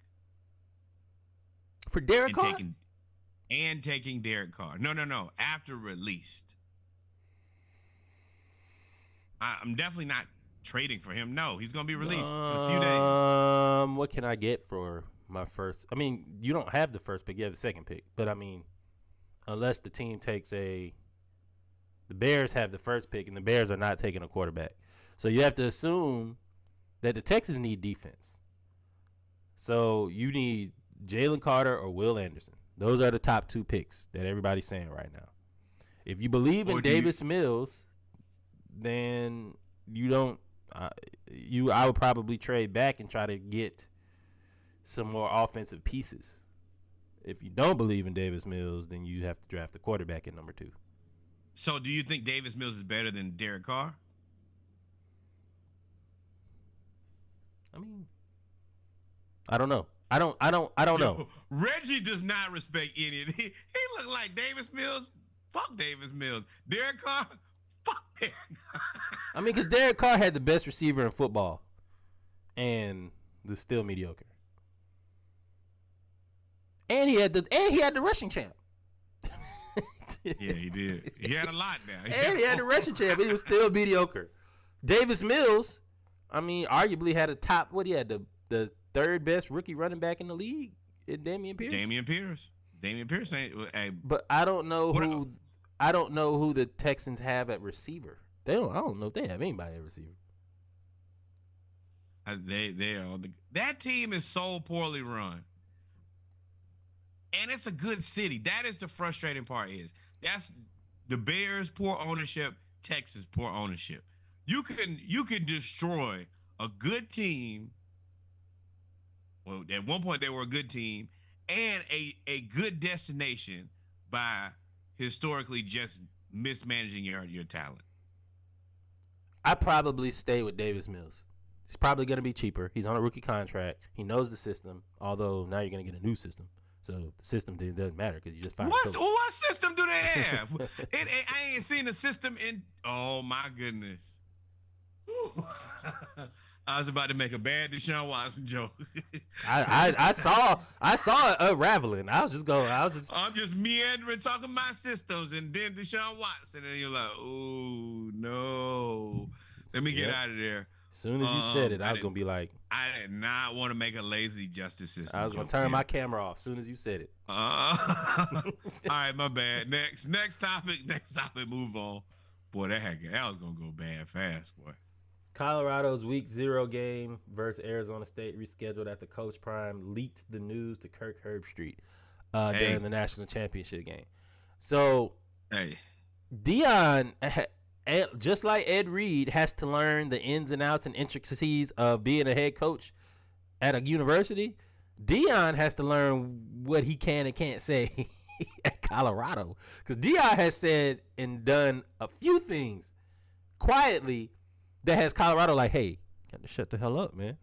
For Derek Carr? Taking Derek Carr. No. After released. I'm definitely not trading for him. No, he's going to be released in a few days. What can I get for my first? I mean, you don't have the first pick. You have the second pick. But, I mean, unless the team takes the Bears have the first pick, and the Bears are not taking a quarterback. So you have to assume that the Texans need defense. So you need Jalen Carter or Will Anderson. Those are the top two picks that everybody's saying right now. If you believe in Davis Mills, then you don't. I would probably trade back and try to get some more offensive pieces. If you don't believe in Davis Mills, then you have to draft a quarterback at number 2. So, do you think Davis Mills is better than Derek Carr? I mean, I don't know. I don't know. Reggie does not respect any of it. He look like Davis Mills. Fuck Davis Mills. Derek Carr. Fuck Derek Carr. I mean, because Derek Carr had the best receiver in football, and was still mediocre. And he had the rushing champ. Yeah, he did. He had a lot now. And he had the rushing champ, but he was still mediocre. Davis Mills, I mean, arguably had a top. What he had the third best rookie running back in the league in Dameon Pierce. Dameon Pierce ain't. Hey, but I don't know who. I don't know who the Texans have at receiver. I don't know if they have anybody at receiver. They are. That team is so poorly run, and it's a good city. That is the frustrating part. That's the Bears' poor ownership, Texas' poor ownership. You can destroy a good team. Well, at one point they were a good team and a good destination by historically just mismanaging your talent. I probably stay with Davis Mills. He's probably going to be cheaper. He's on a rookie contract. He knows the system, although now you're going to get a new system. So the system doesn't matter because you just find what system do they have? I ain't seen a system in. Oh my goodness! I was about to make a bad Deshaun Watson joke. I saw it unraveling. I'm just meandering talking my systems, and then Deshaun Watson, and you're like, oh no, let me get out of there. As soon as you said it, I was gonna be like, I did not want to make a lazy justice system. I was gonna turn my camera off as soon as you said it. All right, my bad. Next topic. Move on. Boy, that was gonna go bad fast, boy. Colorado's Week 0 game versus Arizona State rescheduled after Coach Prime leaked the news to Kirk Herbstreit during the national championship game. So, Deion, just like Ed Reed, has to learn the ins and outs and intricacies of being a head coach at a university. Deion has to learn what he can and can't say at Colorado, because Deion has said and done a few things quietly that has Colorado like, hey, got to shut the hell up, man.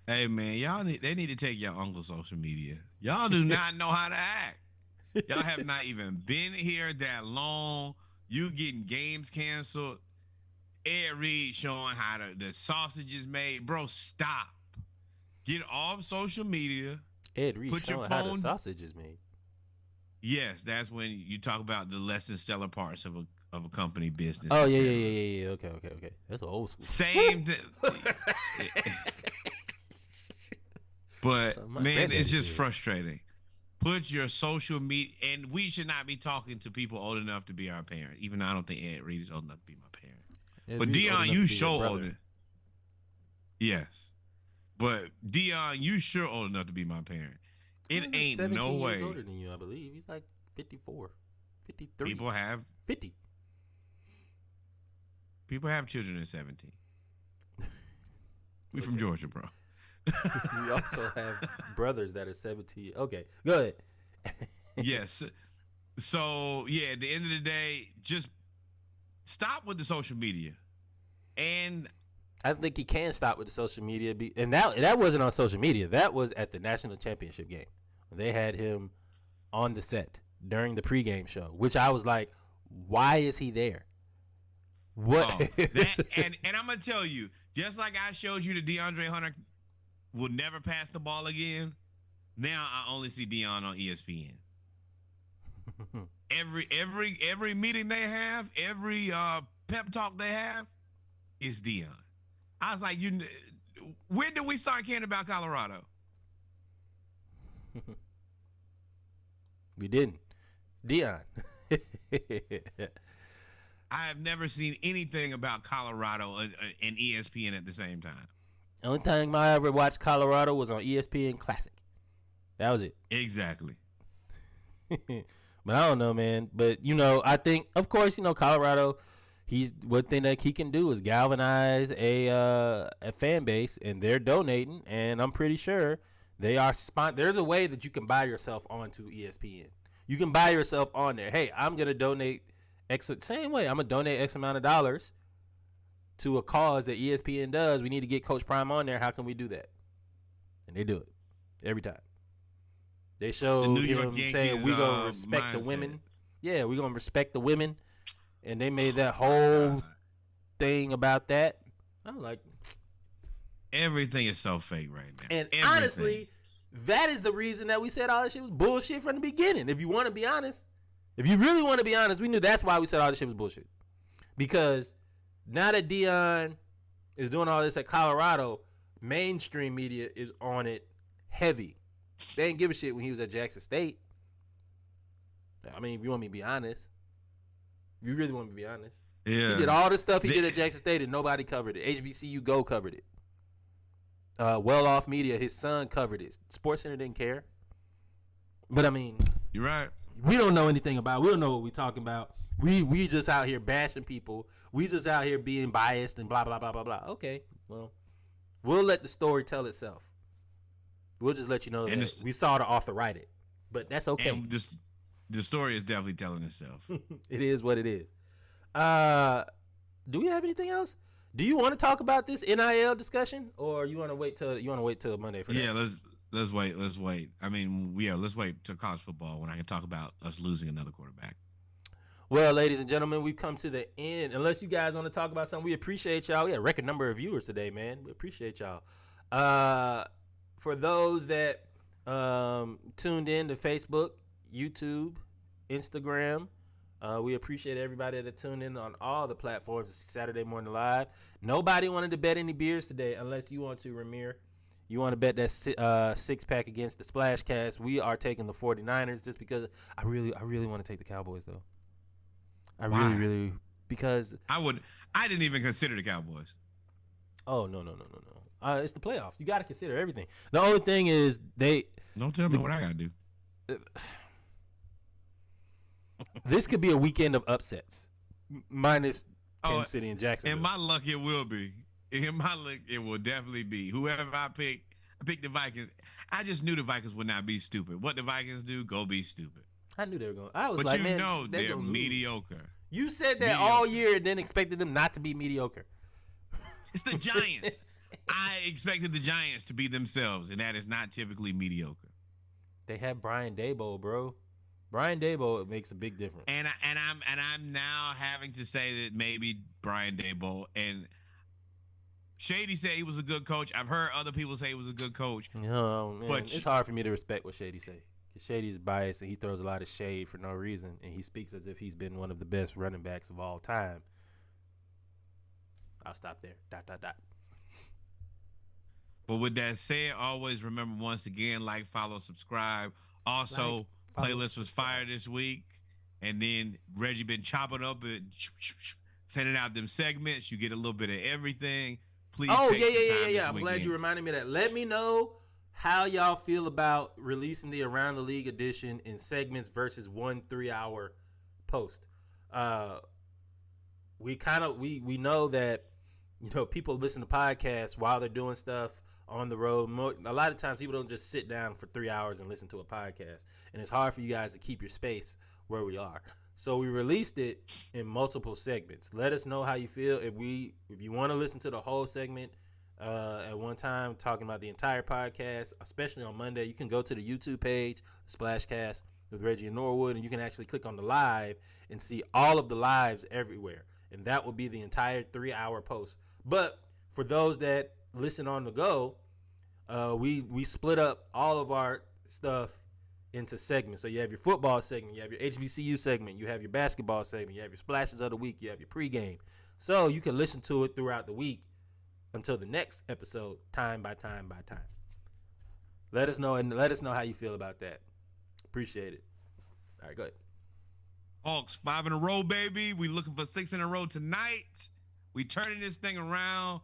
Hey man, they need to take your uncle's social media. Y'all do not know how to act. Y'all have not even been here that long. You getting games canceled. Ed Reed showing how the sausage is made. Bro, stop. Get off social media. Ed Reed showing how the sausage is made. Yes, that's when you talk about the less than stellar parts of a company business. Oh yeah. Okay. That's old school. Same thing. But man, it's just frustrating. Put your social media, and we should not be talking to people old enough to be our parent. Even though I don't think Ed Reed is old enough to be my parent. But Dion, you sure old enough. Yes. But Dion, you sure old enough to be my parent. It ain't no way. He's older than you, I believe. He's like 54, 53. People have 50. People have children at 17. We from Georgia, bro. We also have brothers that are 17. Okay, go ahead. Yes. So, yeah, at the end of the day, just stop with the social media. And I think he can stop with the social media. And that wasn't on social media. That was at the national championship game. They had him on the set during the pregame show, which I was like, why is he there? What? Oh, and I'm going to tell you, just like I showed you that DeAndre Hunter will never pass the ball again, now I only see Dion on ESPN. Every meeting they have, every pep talk they have, is Dion. I was like, when did we start caring about Colorado? We didn't. It's Dion. I have never seen anything about Colorado and ESPN at the same time. The only time I ever watched Colorado was on ESPN Classic. That was it. Exactly. But I don't know, man. But, I think, of course, Colorado, one thing that he can do is galvanize a fan base, and they're donating, and I'm pretty sure they are there's a way that you can buy yourself onto ESPN. You can buy yourself on there. Hey, I'm going to donate same way. I'm going to donate X amount of dollars to a cause that ESPN does. We need to get Coach Prime on there. How can we do that? And they do it every time. They showed him saying we're going to respect the women. Yeah, we're going to respect the women. And they made that whole thing about that. I was like, everything is so fake right now. And honestly, that is the reason that we said all this shit was bullshit from the beginning. If you want to be honest, if you really want to be honest, we knew that's why we said all this shit was bullshit. Because now that Dion is doing all this at Colorado, mainstream media is on it heavy. They didn't give a shit when he was at Jackson State. I mean, if you want me to be honest. You really want me to be honest? Yeah. He did all the stuff he did at Jackson State and nobody covered it. HBCU Go covered it. Well Off Media, his son covered it. SportsCenter didn't care. But I mean, you're right. We don't know anything about it. We don't know what we're talking about. We just out here bashing people. We just out here being biased and blah, blah, blah, blah, blah. Okay, well, we'll let the story tell itself. We'll just let you know that we saw the author write it. But that's okay. And the story is definitely telling itself. It is what it is. Do we have anything else? Do you want to talk about this NIL discussion, or you want to wait till Monday for that? Yeah, let's wait. I mean, let's wait till college football when I can talk about us losing another quarterback. Well, ladies and gentlemen, we've come to the end. Unless you guys want to talk about something, we appreciate y'all. We had a record number of viewers today, man. We appreciate y'all. For those that tuned in to Facebook, YouTube, Instagram, we appreciate everybody that tuned in on all the platforms. Saturday Morning Live. Nobody wanted to bet any beers today unless you want to, Ramir. You want to bet that six-pack against the Splash Cast. We are taking the 49ers just because I really want to take the Cowboys, though. Why? Really, because I didn't even consider the Cowboys. Oh, no. It's the playoffs. You got to consider everything. The only thing is Don't tell me what I got to do. This could be a weekend of upsets, minus Kansas City and Jacksonville. In my luck, it will be. In my luck, it will definitely be. Whoever I pick the Vikings. I just knew the Vikings would not be stupid. What the Vikings do, go be stupid. I knew they were going. I was but like, you know they're mediocre. You said that all year and then expected them not to be mediocre. It's the Giants. I expected the Giants to be themselves, and that is not typically mediocre. They had Brian Daboll, bro. Brian Daboll makes a big difference. And I'm now having to say that maybe Brian Daboll and Shady said he was a good coach. I've heard other people say he was a good coach. No, man, but it's hard for me to respect what Shady say. Because Shady is biased and he throws a lot of shade for no reason, and he speaks as if he's been one of the best running backs of all time. I'll stop there. ... But with that said, always remember once again, like, follow, subscribe. Also, playlist was fire this week. And then Reggie been chopping up and sending out them segments. You get a little bit of everything. Please. Oh, yeah. I'm glad you reminded me of that. Let me know how y'all feel about releasing the Around the League edition in segments versus 1 3-hour post. We know that, you know, people listen to podcasts while they're doing stuff on the road. A lot of times people don't just sit down for 3 hours and listen to a podcast, and it's hard for you guys to keep your space where we are. So we released it in multiple segments. Let us know how you feel. If you want to listen to the whole segment at one time, talking about the entire podcast, especially on Monday, you can go to the YouTube page, Splashcast with Reggie and Norwood, and you can actually click on the live and see all of the lives everywhere, and that will be the entire 3-hour post. But for those that listen on the go, we split up all of our stuff into segments. So you have your football segment, you have your HBCU segment, you have your basketball segment, you have your splashes of the week, you have your pregame. So you can listen to it throughout the week until the next episode, time by time by time. Let us know how you feel about that. Appreciate it. All right, go ahead. Hawks, 5 in a row, baby. We looking for 6 in a row tonight. We turning this thing around.